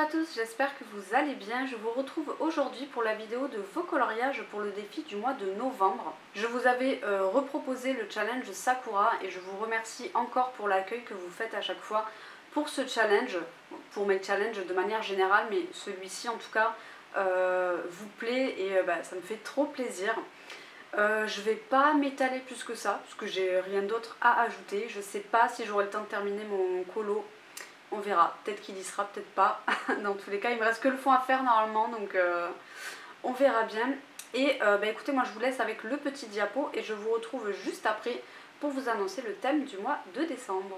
tous, j'espère que vous allez bien. Je vous retrouve aujourd'hui pour la vidéo de vos coloriages pour le défi du mois de novembre. Je vous avais reproposé le challenge Sakura et je vous remercie encore pour l'accueil que vous faites à chaque fois pour ce challenge, pour mes challenges de manière générale, mais celui-ci en tout cas vous plaît et ça me fait trop plaisir. Je vais pas m'étaler plus que ça parce que j'ai rien d'autre à ajouter. Je sais pas si j'aurai le temps de terminer mon colo. On verra, peut-être qu'il y sera, peut-être pas. Dans tous les cas, il me reste que le fond à faire normalement, donc on verra bien. Et écoutez, moi je vous laisse avec le petit diapo et je vous retrouve juste après pour vous annoncer le thème du mois de décembre.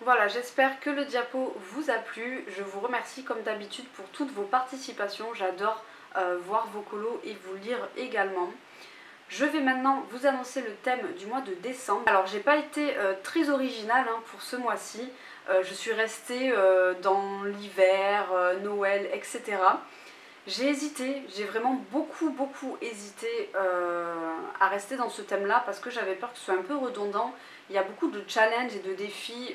Voilà, j'espère que le diapo vous a plu. Je vous remercie comme d'habitude pour toutes vos participations. J'adore voir vos colos et vous lire également. Je vais maintenant vous annoncer le thème du mois de décembre. Alors j'ai pas été très originale pour ce mois-ci. Je suis restée dans l'hiver, Noël, etc. J'ai hésité, j'ai vraiment beaucoup hésité à rester dans ce thème-là parce que j'avais peur que ce soit un peu redondant. Il y a beaucoup de challenges et de défis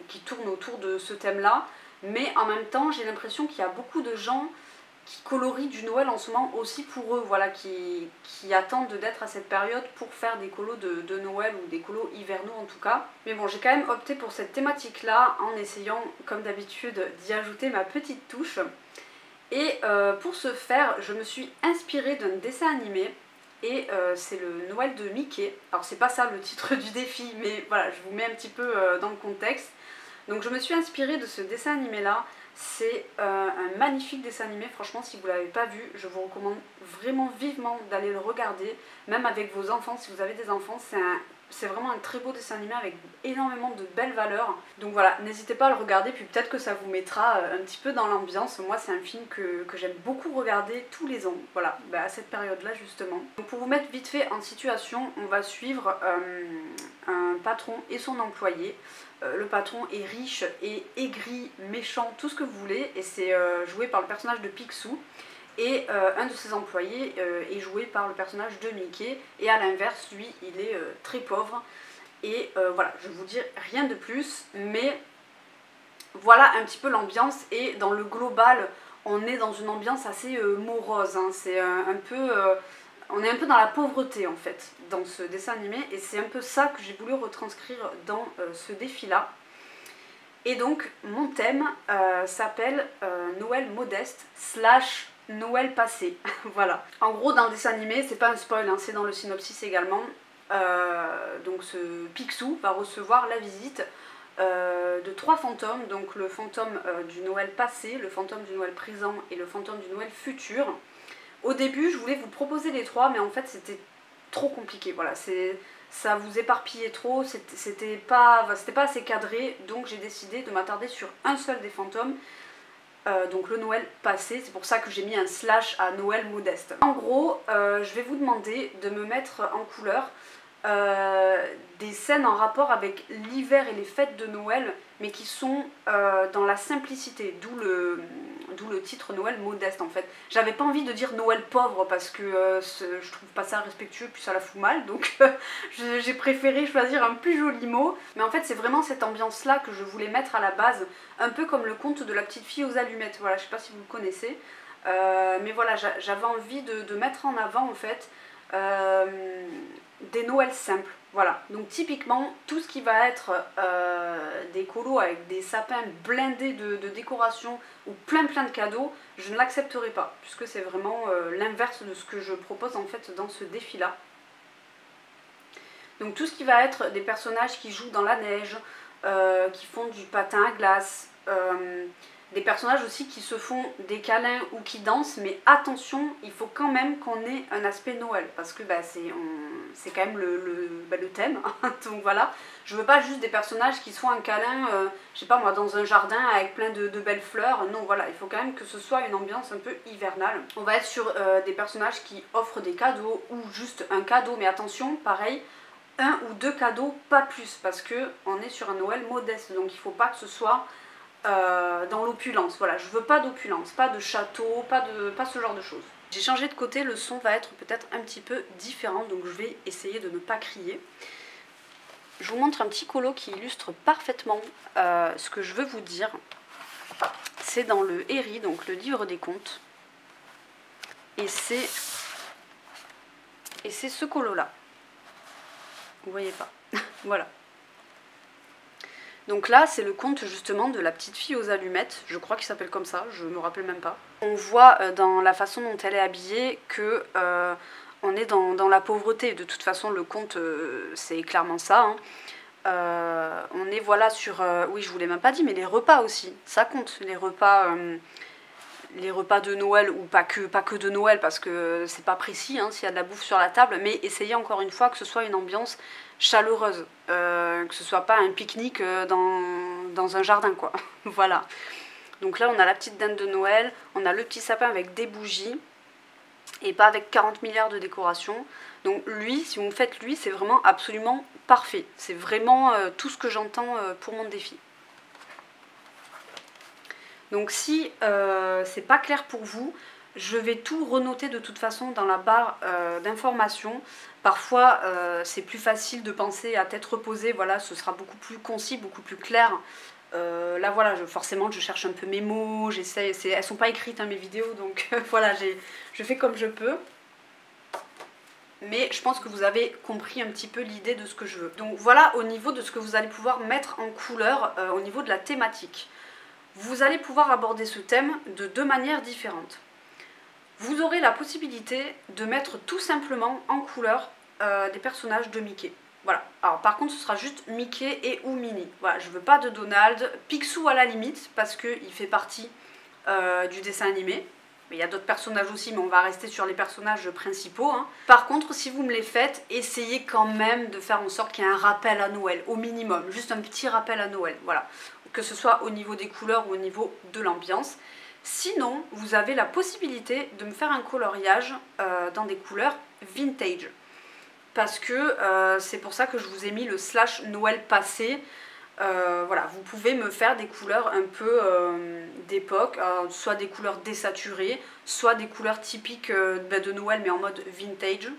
qui tournent autour de ce thème-là, mais en même temps j'ai l'impression qu'il y a beaucoup de gens qui colorient du Noël en ce moment aussi pour eux, voilà, qui attendent d'être à cette période pour faire des colos de Noël ou des colos hivernaux en tout cas. Mais bon, j'ai quand même opté pour cette thématique-là en essayant comme d'habitude d'y ajouter ma petite touche. Et pour ce faire, je me suis inspirée d'un dessin animé et c'est le Noël de Mickey. Alors c'est pas ça le titre du défi, mais voilà, je vous mets un petit peu dans le contexte. Donc je me suis inspirée de ce dessin animé là. C'est un magnifique dessin animé, franchement si vous ne l'avez pas vu, je vous recommande vraiment vivement d'aller le regarder, même avec vos enfants, si vous avez des enfants, c'est vraiment un très beau dessin animé avec énormément de belles valeurs. Donc voilà, n'hésitez pas à le regarder, puis peut-être que ça vous mettra un petit peu dans l'ambiance. Moi c'est un film que j'aime beaucoup regarder tous les ans, voilà, à cette période-là justement. Donc pour vous mettre vite fait en situation, on va suivre un patron et son employé. Le patron est riche et aigri, méchant, tout ce que vous voulez, et c'est joué par le personnage de Picsou. Et un de ses employés est joué par le personnage de Mickey, et à l'inverse, lui, il est très pauvre. Et voilà, je vous dis rien de plus, mais voilà un petit peu l'ambiance. Et dans le global, on est dans une ambiance assez morose, hein. C'est un peu... on est un peu dans la pauvreté en fait, dans ce dessin animé. Et c'est un peu ça que j'ai voulu retranscrire dans ce défi-là. Et donc, mon thème s'appelle Noël modeste / Noël passé. Voilà. En gros, dans le dessin animé, c'est pas un spoil, hein, c'est dans le synopsis également. Donc, ce Picsou va recevoir la visite de 3 fantômes. Donc, le fantôme du Noël passé, le fantôme du Noël présent et le fantôme du Noël futur. Au début, je voulais vous proposer les 3, mais en fait, c'était trop compliqué. Voilà, ça vous éparpillait trop, c'était pas assez cadré, donc j'ai décidé de m'attarder sur un seul des fantômes, donc le Noël passé. C'est pour ça que j'ai mis un / à Noël modeste. En gros, je vais vous demander de me mettre en couleur des scènes en rapport avec l'hiver et les fêtes de Noël, mais qui sont dans la simplicité, d'où le titre Noël modeste en fait. J'avais pas envie de dire Noël pauvre parce que je trouve pas ça respectueux, puis ça la fout mal, donc j'ai préféré choisir un plus joli mot. Mais en fait c'est vraiment cette ambiance là que je voulais mettre à la base, un peu comme le conte de la petite fille aux allumettes. Voilà, je sais pas si vous le connaissez, mais voilà, j'avais envie de mettre en avant en fait des Noëls simples. Voilà, donc typiquement tout ce qui va être des colos avec des sapins blindés de décoration ou plein de cadeaux, je ne l'accepterai pas, puisque c'est vraiment l'inverse de ce que je propose en fait dans ce défi là. Donc tout ce qui va être des personnages qui jouent dans la neige, qui font du patin à glace, des personnages aussi qui se font des câlins ou qui dansent, mais attention, il faut quand même qu'on ait un aspect Noël, parce que bah, c'est quand même le thème, donc voilà. Je veux pas juste des personnages qui se font un câlin, je sais pas moi, dans un jardin avec plein de belles fleurs, non voilà, il faut quand même que ce soit une ambiance un peu hivernale. On va être sur des personnages qui offrent des cadeaux, ou juste un cadeau, mais attention, pareil, 1 ou 2 cadeaux, pas plus, parce que on est sur un Noël modeste, donc il faut pas que ce soit dans l'opulence. Voilà, je veux pas d'opulence, pas de château, pas ce genre de choses. J'ai changé de côté, le son va être peut-être un petit peu différent, donc je vais essayer de ne pas crier. Je vous montre un petit colo qui illustre parfaitement ce que je veux vous dire. C'est dans le Héri, donc le livre des contes, et c'est ce colo là. Vous voyez pas. Voilà. Donc là, c'est le conte justement de la petite fille aux allumettes, je crois qu'il s'appelle comme ça, je me rappelle même pas. On voit dans la façon dont elle est habillée que on est dans la pauvreté. De toute façon, le conte, c'est clairement ça, hein. On est voilà sur... oui, je vous l'ai même pas dit, mais les repas aussi, ça compte, les repas de Noël, ou pas que de Noël, parce que c'est pas précis hein, s'il y a de la bouffe sur la table, mais essayez encore une fois que ce soit une ambiance chaleureuse, que ce soit pas un pique-nique dans un jardin quoi. Voilà. Donc là on a la petite dinde de Noël, on a le petit sapin avec des bougies, et pas avec 40 milliards de décorations. Donc lui, si vous me faites lui, c'est vraiment absolument parfait. C'est vraiment tout ce que j'entends pour mon défi. Donc si c'est pas clair pour vous, je vais tout renoter de toute façon dans la barre d'informations. Parfois c'est plus facile de penser à tête reposée, voilà, ce sera beaucoup plus concis, beaucoup plus clair. Là voilà, forcément je cherche un peu mes mots, j'essaie, elles sont pas écrites hein, mes vidéos, donc voilà, je fais comme je peux. Mais je pense que vous avez compris un petit peu l'idée de ce que je veux. Donc voilà au niveau de ce que vous allez pouvoir mettre en couleur au niveau de la thématique. Vous allez pouvoir aborder ce thème de 2 manières différentes. Vous aurez la possibilité de mettre tout simplement en couleur des personnages de Mickey. Voilà. Alors par contre ce sera juste Mickey et ou Minnie. Voilà, je veux pas de Donald, Picsou à la limite parce qu'il fait partie du dessin animé. Mais il y a d'autres personnages aussi, mais on va rester sur les personnages principaux, hein. Par contre, si vous me les faites, essayez quand même de faire en sorte qu'il y ait un rappel à Noël, au minimum. Juste un petit rappel à Noël, voilà. Que ce soit au niveau des couleurs ou au niveau de l'ambiance. Sinon, vous avez la possibilité de me faire un coloriage dans des couleurs vintage. Parce que c'est pour ça que je vous ai mis le / Noël passé. Voilà, vous pouvez me faire des couleurs un peu d'époque, soit des couleurs désaturées, soit des couleurs typiques de Noël mais en mode vintage.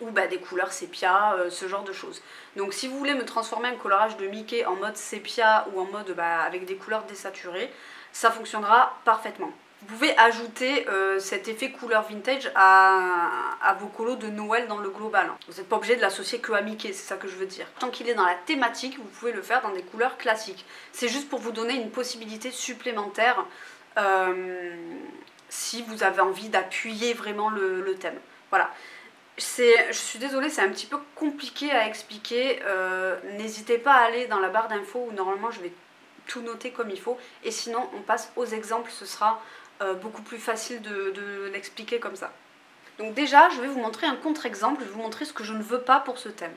ou bah, des couleurs sépia, ce genre de choses. Donc si vous voulez me transformer un colorage de Mickey en mode sépia ou en mode avec des couleurs désaturées, ça fonctionnera parfaitement. Vous pouvez ajouter cet effet couleur vintage à vos colos de Noël dans le global. Vous n'êtes pas obligé de l'associer que à Mickey, c'est ça que je veux dire. Tant qu'il est dans la thématique, vous pouvez le faire dans des couleurs classiques. C'est juste pour vous donner une possibilité supplémentaire si vous avez envie d'appuyer vraiment le thème. Voilà. Je suis désolée, c'est un petit peu compliqué à expliquer. N'hésitez pas à aller dans la barre d'infos où normalement je vais tout noter comme il faut. Et sinon, on passe aux exemples, ce sera beaucoup plus facile de l'expliquer comme ça. Donc déjà, je vais vous montrer un contre-exemple, je vais vous montrer ce que je ne veux pas pour ce thème.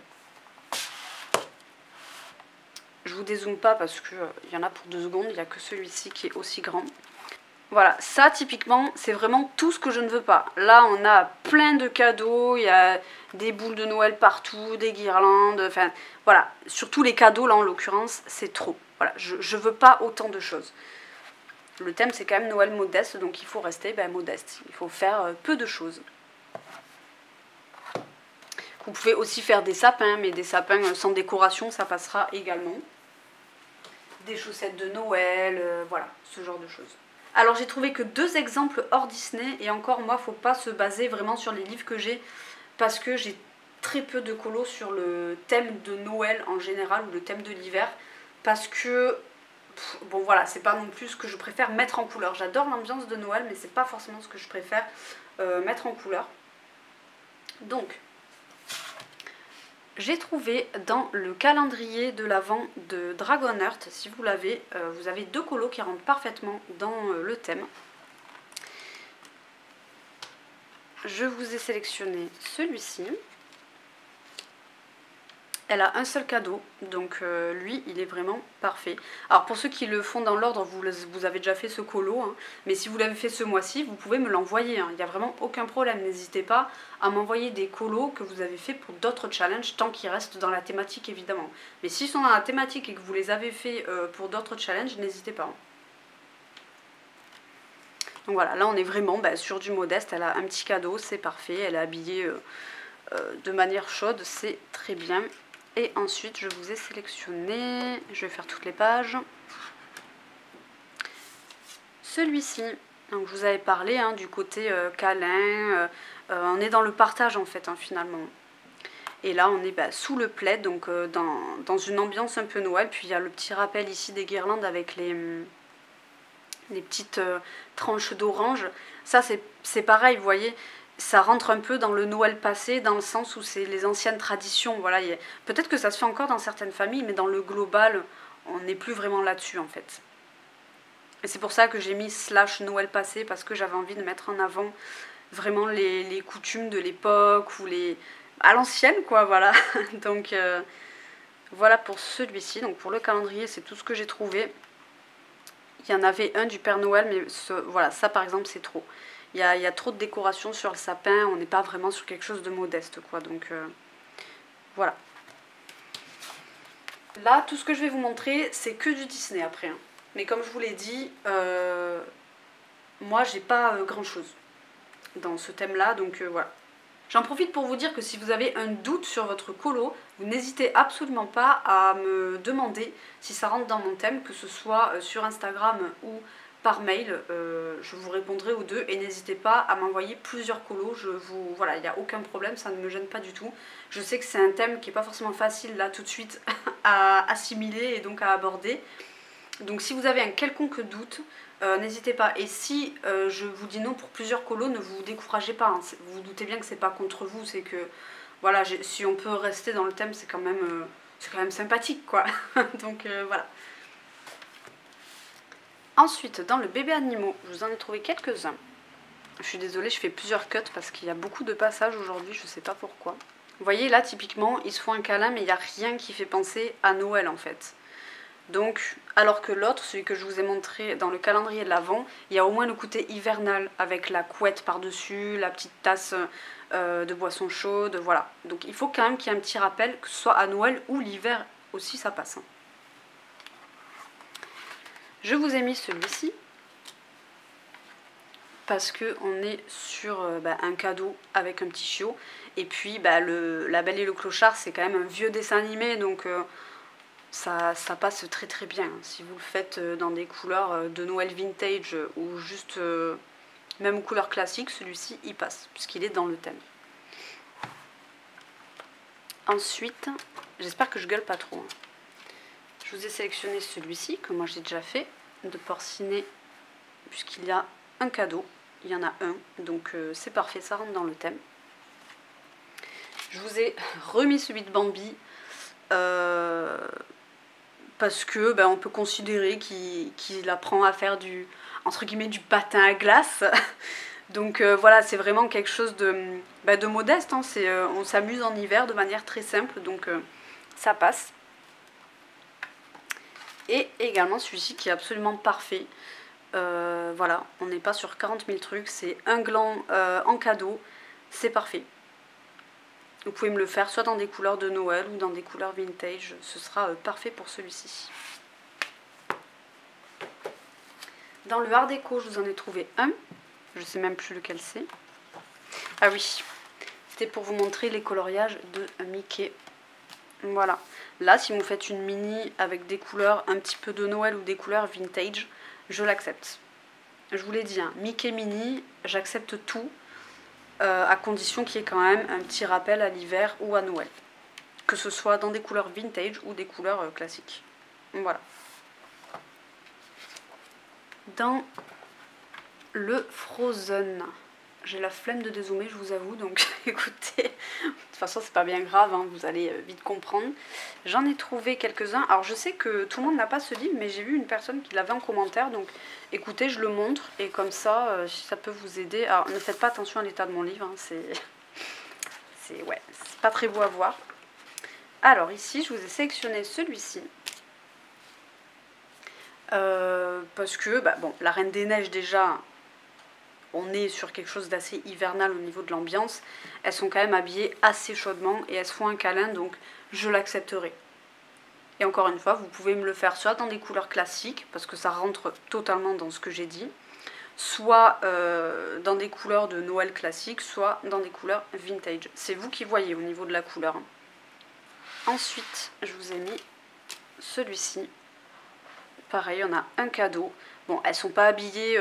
Je vous dézoome pas parce qu'il y en a pour 2 secondes, il n'y a que celui-ci qui est aussi grand. Voilà, ça typiquement, c'est vraiment tout ce que je ne veux pas. Là, on a plein de cadeaux, il y a des boules de Noël partout, des guirlandes, enfin voilà. Surtout les cadeaux, là en l'occurrence, c'est trop. Voilà, je veux pas autant de choses. Le thème, c'est quand même Noël modeste, donc il faut rester modeste. Il faut faire peu de choses. Vous pouvez aussi faire des sapins, mais des sapins sans décoration, ça passera également. Des chaussettes de Noël, voilà, ce genre de choses. Alors j'ai trouvé que 2 exemples hors Disney, et encore moi faut pas se baser vraiment sur les livres que j'ai, parce que j'ai très peu de colos sur le thème de Noël en général, ou le thème de l'hiver, parce que, bon voilà, c'est pas non plus ce que je préfère mettre en couleur. J'adore l'ambiance de Noël, mais c'est pas forcément ce que je préfère mettre en couleur. Donc, j'ai trouvé dans le calendrier de l'Avent de Dragonheart, si vous l'avez, vous avez 2 colos qui rentrent parfaitement dans le thème. Je vous ai sélectionné celui-ci. Elle a un seul cadeau, donc lui, il est vraiment parfait. Alors pour ceux qui le font dans l'ordre, vous avez déjà fait ce colo, hein, mais si vous l'avez fait ce mois-ci, vous pouvez me l'envoyer. Hein, il n'y a vraiment aucun problème. N'hésitez pas à m'envoyer des colos que vous avez fait pour d'autres challenges, tant qu'ils restent dans la thématique évidemment. Mais s'ils sont dans la thématique et que vous les avez fait pour d'autres challenges, n'hésitez pas. Hein. Donc voilà, là on est vraiment sur du modeste. Elle a un petit cadeau, c'est parfait. Elle est habillée de manière chaude, c'est très bien. Et ensuite, je vous ai sélectionné, je vais faire toutes les pages, celui-ci. Donc je vous avais parlé hein, du côté câlin, on est dans le partage en fait finalement. Et là on est sous le plaid, donc dans une ambiance un peu Noël. Puis il y a le petit rappel ici des guirlandes avec les petites tranches d'orange. Ça c'est pareil, vous voyez. Ça rentre un peu dans le Noël passé, dans le sens où c'est les anciennes traditions. Voilà, peut-être que ça se fait encore dans certaines familles, mais dans le global, on n'est plus vraiment là-dessus en fait. Et c'est pour ça que j'ai mis / Noël passé, parce que j'avais envie de mettre en avant vraiment les coutumes de l'époque, ou à l'ancienne quoi, voilà. Donc voilà pour celui-ci. Donc pour le calendrier, c'est tout ce que j'ai trouvé. Il y en avait un du Père Noël, mais voilà, ça par exemple c'est trop. Il y a trop de décoration sur le sapin, on n'est pas vraiment sur quelque chose de modeste quoi, donc voilà. Là, tout ce que je vais vous montrer, c'est que du Disney après. Hein. Mais comme je vous l'ai dit, moi j'ai pas grand chose dans ce thème-là, donc voilà. J'en profite pour vous dire que si vous avez un doute sur votre colo, vous n'hésitez absolument pas à me demander si ça rentre dans mon thème, que ce soit sur Instagram ou par mail, je vous répondrai aux deux, et n'hésitez pas à m'envoyer plusieurs colos, voilà, il n'y a aucun problème, ça ne me gêne pas du tout. Je sais que c'est un thème qui n'est pas forcément facile là tout de suite à assimiler et donc à aborder, donc si vous avez un quelconque doute, n'hésitez pas. Et si je vous dis non pour plusieurs colos, ne vous découragez pas, hein. Vous vous doutez bien que c'est pas contre vous, c'est que voilà, si on peut rester dans le thème, c'est quand même sympathique quoi. Donc voilà. Ensuite, dans le bébé animaux, je vous en ai trouvé quelques-uns. Je suis désolée, je fais plusieurs cuts parce qu'il y a beaucoup de passages aujourd'hui, je sais pas pourquoi. Vous voyez là, typiquement, ils se font un câlin, mais il n'y a rien qui fait penser à Noël en fait. Donc, alors que l'autre, celui que je vous ai montré dans le calendrier de l'Avent, il y a au moins le côté hivernal avec la couette par-dessus, la petite tasse de boisson chaude, voilà. Donc il faut quand même qu'il y ait un petit rappel, que ce soit à Noël ou l'hiver aussi, ça passe. Hein. Je vous ai mis celui-ci. parce qu'on est sur un cadeau avec un petit chiot. Et puis La Belle et le Clochard, c'est quand même un vieux dessin animé, donc ça passe très très bien. Si vous le faites dans des couleurs de Noël vintage ou juste même aux couleurs classiques, celui-ci il passe, puisqu'il est dans le thème. Ensuite, j'espère que je gueule pas trop. Je vous ai sélectionné celui-ci, que moi j'ai déjà fait, de Porcinet, puisqu'il y a un cadeau. Il y en a un, donc c'est parfait, ça rentre dans le thème. Je vous ai remis celui de Bambi, parce que on peut considérer qu'il apprend à faire entre guillemets, du patin à glace. Donc voilà, c'est vraiment quelque chose de modeste, hein. On s'amuse en hiver de manière très simple, donc ça passe. Et également celui-ci qui est absolument parfait. Voilà, on n'est pas sur 40 000 trucs, c'est un gland en cadeau, c'est parfait. Vous pouvez me le faire soit dans des couleurs de Noël ou dans des couleurs vintage, ce sera parfait pour celui-ci. Dans le Art déco, je vous en ai trouvé un, je sais même plus lequel c'est. Ah oui, c'était pour vous montrer les coloriages de Mickey. Voilà, là si vous faites une mini avec des couleurs un petit peu de Noël ou des couleurs vintage, je l'accepte. Je vous l'ai dit, hein, Mickey mini, j'accepte tout, à condition qu'il y ait quand même un petit rappel à l'hiver ou à Noël. Que ce soit dans des couleurs vintage ou des couleurs classiques. Voilà. Dans le Frozen, j'ai la flemme de dézoomer, je vous avoue, donc écoutez, de toute façon c'est pas bien grave, hein, vous allez vite comprendre. J'en ai trouvé quelques-uns, alors je sais que tout le monde n'a pas ce livre, mais j'ai vu une personne qui l'avait en commentaire, donc écoutez, je le montre, et comme ça, si ça peut vous aider, alors ne faites pas attention à l'état de mon livre, hein, c'est pas très beau à voir. Alors ici, je vous ai sélectionné celui-ci, parce que, bon, la Reine des Neiges déjà, on est sur quelque chose d'assez hivernal au niveau de l'ambiance. Elles sont quand même habillées assez chaudement et elles se font un câlin, donc je l'accepterai. Et encore une fois, vous pouvez me le faire soit dans des couleurs classiques, parce que ça rentre totalement dans ce que j'ai dit, soit dans des couleurs de Noël classiques, soit dans des couleurs vintage. C'est vous qui voyez au niveau de la couleur. Ensuite, je vous ai mis celui-ci. Pareil, on a un cadeau. Bon, elles sont pas habillées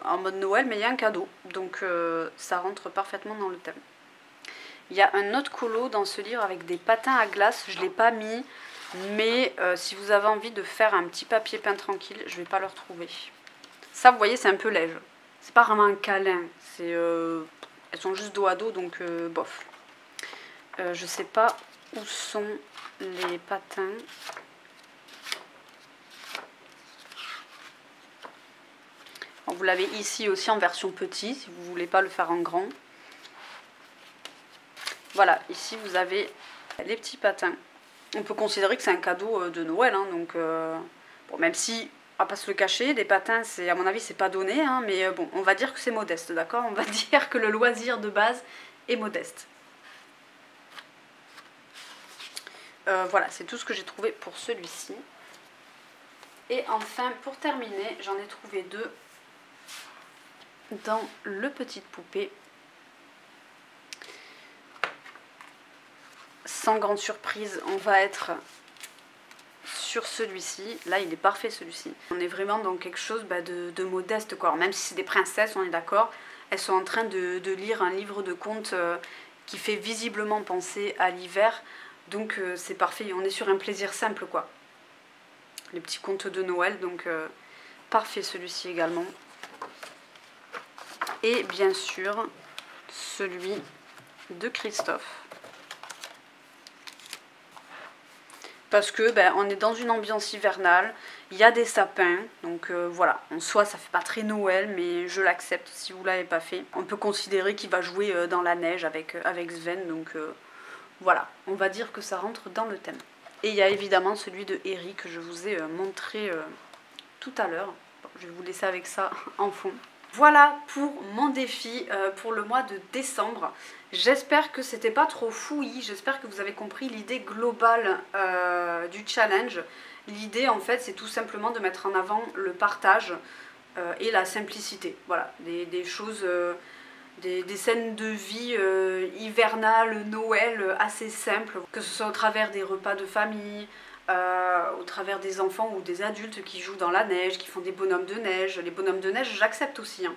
en mode Noël, mais il y a un cadeau. Donc ça rentre parfaitement dans le thème. Il y a un autre colo dans ce livre avec des patins à glace. Je ne l'ai pas mis, mais si vous avez envie de faire un petit papier peint tranquille, je ne vais pas le retrouver. Ça, vous voyez, c'est un peu léger. C'est pas vraiment un câlin. Elles sont juste dos à dos, donc bof. Je sais pas où sont les patins. Vous l'avez ici aussi en version petit, si vous ne voulez pas le faire en grand. Voilà, ici vous avez les petits patins. On peut considérer que c'est un cadeau de Noël, hein, donc bon, même si, on va pas se le cacher, des patins, à mon avis, c'est pas donné, hein, mais bon, on va dire que c'est modeste, d'accord? On va dire que le loisir de base est modeste. Voilà, c'est tout ce que j'ai trouvé pour celui-ci. Et enfin, pour terminer, j'en ai trouvé deux dans le Petite Poupée. Sans grande surprise, on va être sur celui-ci. Là, il est parfait celui-ci. On est vraiment dans quelque chose de modeste, quoi. Alors, même si c'est des princesses, on est d'accord, elles sont en train de lire un livre de contes qui fait visiblement penser à l'hiver. Donc c'est parfait, on est sur un plaisir simple, quoi. Les petits contes de Noël, donc parfait celui-ci également. Et bien sûr, celui de Christophe. Parce que on est dans une ambiance hivernale, il y a des sapins, donc voilà, en soi ça fait pas très Noël, mais je l'accepte si vous l'avez pas fait. On peut considérer qu'il va jouer dans la neige avec Sven, donc voilà, on va dire que ça rentre dans le thème. Et il y a évidemment celui de Eric que je vous ai montré tout à l'heure. Bon, je vais vous laisser avec ça en fond. Voilà pour mon défi pour le mois de décembre. J'espère que c'était pas trop fouillis, j'espère que vous avez compris l'idée globale du challenge. L'idée en fait c'est tout simplement de mettre en avant le partage, et la simplicité. Voilà, des choses, des scènes de vie hivernales, Noël, assez simples, que ce soit au travers des repas de famille, au travers des enfants ou des adultes qui jouent dans la neige, qui font des bonhommes de neige. Les bonhommes de neige, j'accepte aussi, hein.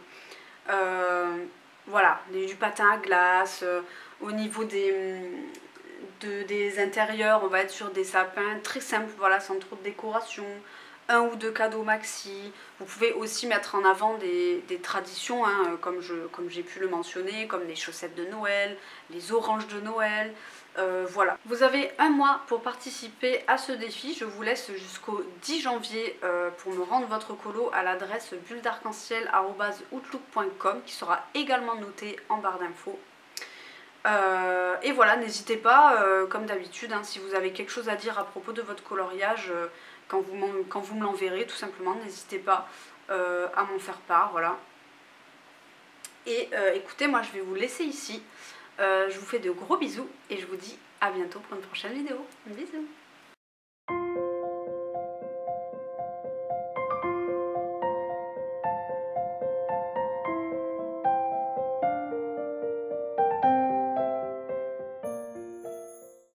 Voilà, du patin à glace, au niveau des intérieurs, on va être sur des sapins très simples, voilà, sans trop de décoration, un ou deux cadeaux maxi. Vous pouvez aussi mettre en avant des traditions, hein, comme j'ai pu le mentionner, comme les chaussettes de Noël, les oranges de Noël. Voilà. Vous avez un mois pour participer à ce défi. Je vous laisse jusqu'au 10 janvier pour me rendre votre colo à l'adresse bulledarc-en-ciel@outlook.com qui sera également notée en barre d'infos. Et voilà, n'hésitez pas, comme d'habitude, hein, si vous avez quelque chose à dire à propos de votre coloriage, quand vous me l'enverrez, tout simplement, n'hésitez pas à m'en faire part, voilà. Et écoutez, moi je vais vous laisser ici. Je vous fais de gros bisous et je vous dis à bientôt pour une prochaine vidéo. Bisous.